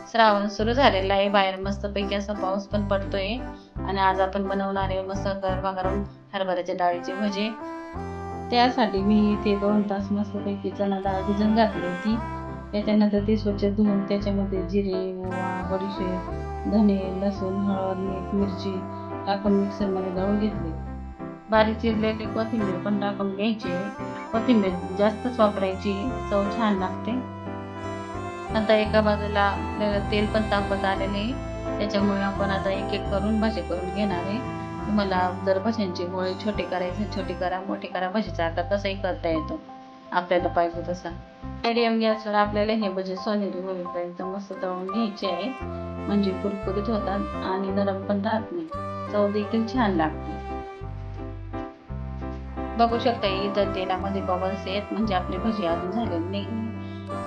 श्रावण सुरू झालेला आहे. बाहेर मस्तपैकी असा पाऊस पण पडतोय आणि आज आपण बनवणार आहे मस्त गरमागरम हरभऱ्याच्या डाळीची भजी. त्यासाठी मी इथे 2 तास मस्तपैकी चणा डाळ भिजून घातली होती. त्याच्यानंतर ती स्वच्छ धुवून त्याच्यामध्ये जिरे, ओवा, बडीशेप, धने, लसूण, हळद, मीठ, मिरची टाकून मिक्सरमध्ये दळून घेतली. बारीक चिरलेली कोथिंबीर पण टाकून घ्यायची. कोथिंबीर जास्तच वापरायची, चव छान लागते. आता एका बाजूला आपल्याला तेल पण तापत आलेले, त्याच्यामुळे आपण आता एक एक करून भजी करून घेणार आहे. तुम्हाला जर भज्यांचे गोळे छोटे करायचे, छोटे करा, मोठे करा, भजीचा आकार तसाही करता येतो आपल्याला पाहिजे तसा. मीडियम गॅसवर आपल्याला हे भजी सोनेरी होईपर्यंत मस्त तळून घ्यायचे आहे, म्हणजे कुरकुरीत होतात आणि नरम पण राहत नाही, चव देखील छान लागते. बघू शकता इथं तेलामध्ये बबल्स आहेत, म्हणजे आपली भजी अजून झालेली नाही.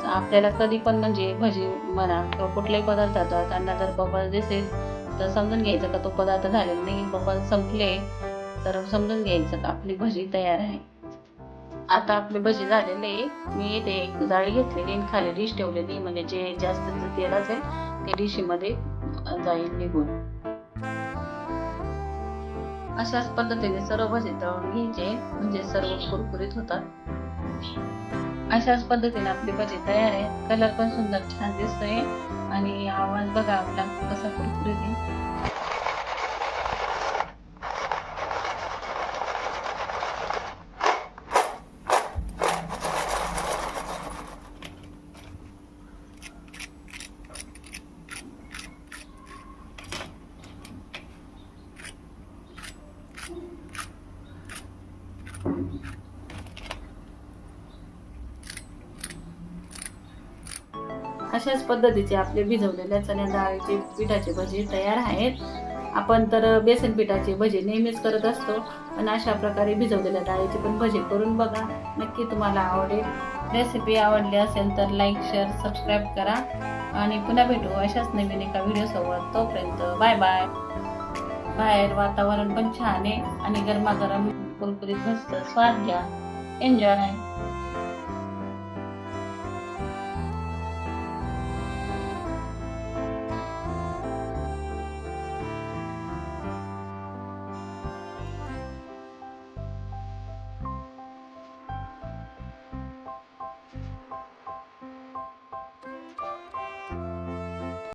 आपल्याला कधी पण म्हणजे भजी म्हणा किंवा कुठलाही पदार्थ त्यांना जर बबल दिसेल तर समजून घ्यायचं का तो पदार्थ झालेला नाही. बबल संपले तर समजून घ्यायचं का आपली भजी तयार आहे. आता आपली भजी झालेली आहे. मी इथे एक जाळी घेतलेली आणि खाली डिश ठेवलेली, म्हणजे जे जास्त तेल असेल ते डिशीमध्ये जाईल निघून. अशाच पद्धतीने सर्व भजी तळून घ्यायचे, म्हणजे सर्व कुरकुरीत होतात. अशाच पद्धतीने आपली भजी तयार आहे. कलर पण सुंदर छान दिसतोय आणि आवाज बघा आपला कसा कुरकुरीत आहे. अशाच पद्धतीचे आपले भिजवलेल्या चण्या डाळीचे पिठाचे भजी तयार आहेत. आपण तर बेसन पिठाचे भजी नेहमीच करत असतो, पण अशा प्रकारे भिजवलेल्या डाळीचे पण भजी करून बघा, नक्की तुम्हाला आवडेल. रेसिपी आवडली असेल तर लाईक, शेअर, सबस्क्राईब करा आणि पुन्हा भेटू अशाच नवीन एका व्हिडिओसोबत. तोपर्यंत बाय बाय. बाहेर वातावरण पण छान आहे आणि गरमागरम कुरकुरीत मस्त स्वाद घ्या. एन्जॉय.